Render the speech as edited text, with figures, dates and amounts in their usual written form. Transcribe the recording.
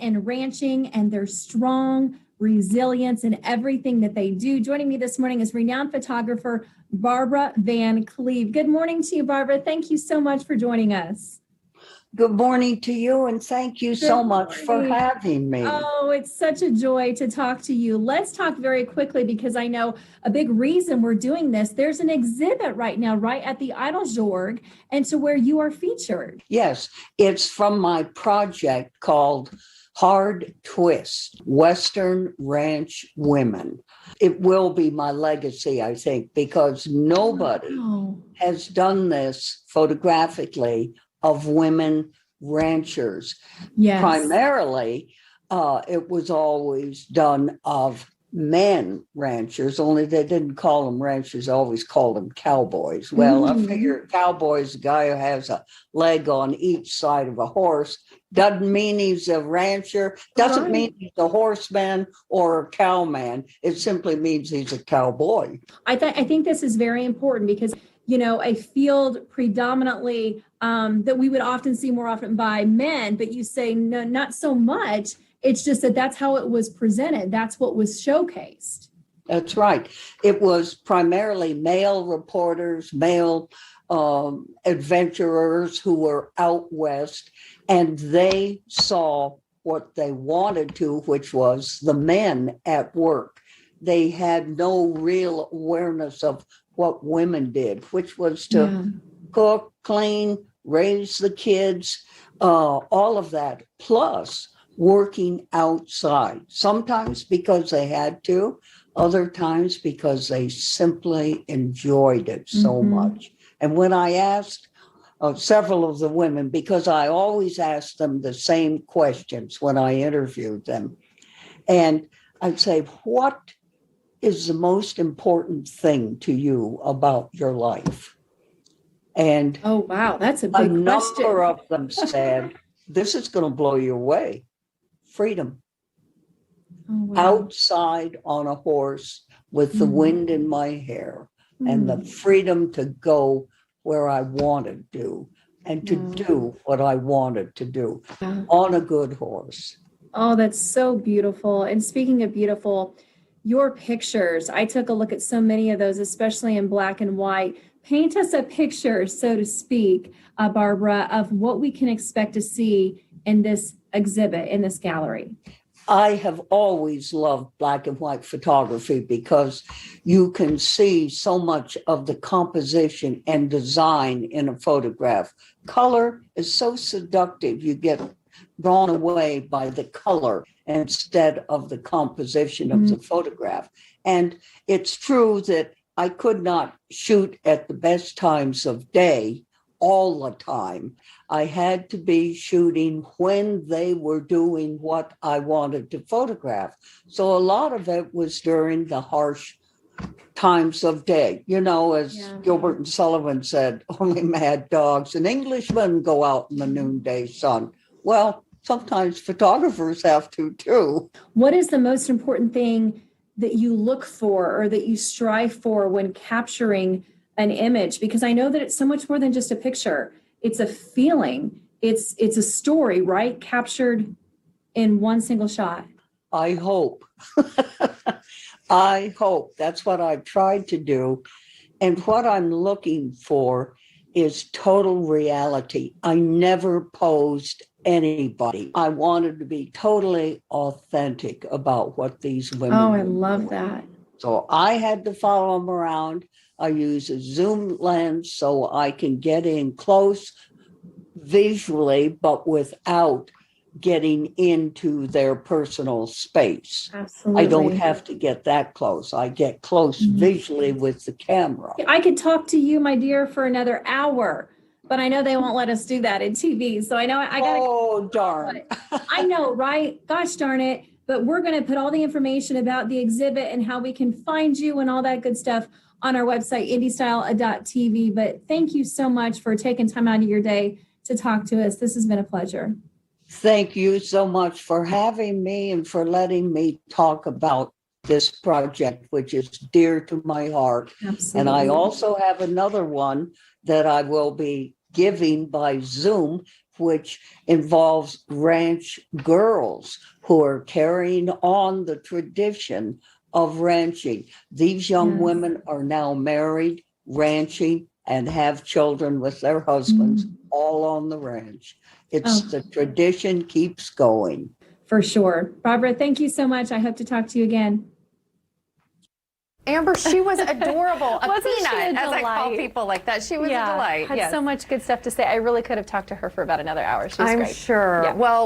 and ranching and their strong resilience in everything that they do. Joining me this morning is renowned photographer Barbara Van Cleve. Good morning to you, Barbara. Thank you so much for joining us. Good morning to you, and thank you so much for having me. Oh, it's such a joy to talk to you. Let's talk very quickly because I know a big reason we're doing this. There's an exhibit right now, right at the Idolzorg, and so where you are featured. Yes, it's from my project called Hard Twist, Western Ranch Women. It will be my legacy, I think, because nobody has done this photographically of women ranchers. Yes. Primarily, it was always done of men ranchers, only they didn't call them ranchers, always called them cowboys. Well, I figure cowboy is a guy who has a leg on each side of a horse. Doesn't mean he's a rancher, doesn't mean he's a horseman or a cowman. It simply means he's a cowboy. I think this is very important because, you know, a field predominantly that we would often see more often by men, but you say no, not so much. It's just that that's how it was presented. That's what was showcased. That's right. It was primarily male reporters, male adventurers who were out west, and they saw what they wanted to, which was the men at work. They had no real awareness of what women did, which was to cook, clean, raise the kids, all of that, plus working outside, sometimes because they had to, other times because they simply enjoyed it so much. And when I asked several of the women, because I always asked them the same questions when I interviewed them, and I'd say, what is the most important thing to you about your life? And oh, wow, that's a big question. A number of them said, this is going to blow you away. Freedom. Oh, wow. Outside on a horse with the wind in my hair and the freedom to go where I wanted to and to do what I wanted to do on a good horse. Oh, that's so beautiful. And speaking of beautiful, your pictures, I took a look at so many of those, especially in black and white. Paint us a picture, so to speak, Barbara, of what we can expect to see in this exhibit, in this gallery. I have always loved black and white photography because you can see so much of the composition and design in a photograph. Color is so seductive. You get drawn away by the color instead of the composition of the photograph. And it's true that I could not shoot at the best times of day all the time. I had to be shooting when they were doing what I wanted to photograph. So a lot of it was during the harsh times of day. You know, as Gilbert and Sullivan said, only mad dogs and Englishmen go out in the noonday sun. Well, sometimes photographers have to too. What is the most important thing that you look for or that you strive for when capturing an image? Because I know that it's so much more than just a picture. It's a feeling. It's a story, right? Captured in one single shot. I hope. I hope. That's what I've tried to do. And what I'm looking for is total reality. I never posed anybody. I wanted to be totally authentic about what these women I love that. So I had to follow them around. I use a zoom lens so I can get in close visually, but without getting into their personal space. Absolutely. I don't have to get that close. I get close visually with the camera. I could talk to you, my dear, for another hour, but I know they won't let us do that in TV. So I know I got to. Oh, darn. I know, right? Gosh darn it. But we're going to put all the information about the exhibit and how we can find you and all that good stuff on our website, indiestyle.tv. But thank you so much for taking time out of your day to talk to us. This has been a pleasure. Thank you so much for having me and for letting me talk about this project, which is dear to my heart. Absolutely. And I also have another one that I will be giving by Zoom which involves ranch girls who are carrying on the tradition of ranching. These young Yes. women are now married, ranching, and have children with their husbands, all on the ranch. It's Oh. the tradition keeps going. For sure. Barbara, thank you so much. I hope to talk to you again. Amber, she was adorable. A Wasn't she peanut, a as I call delight? people like that. She was a delight. Had Yes. so much good stuff to say. I really could have talked to her for about another hour. She was I'm great. sure. Yeah. Well,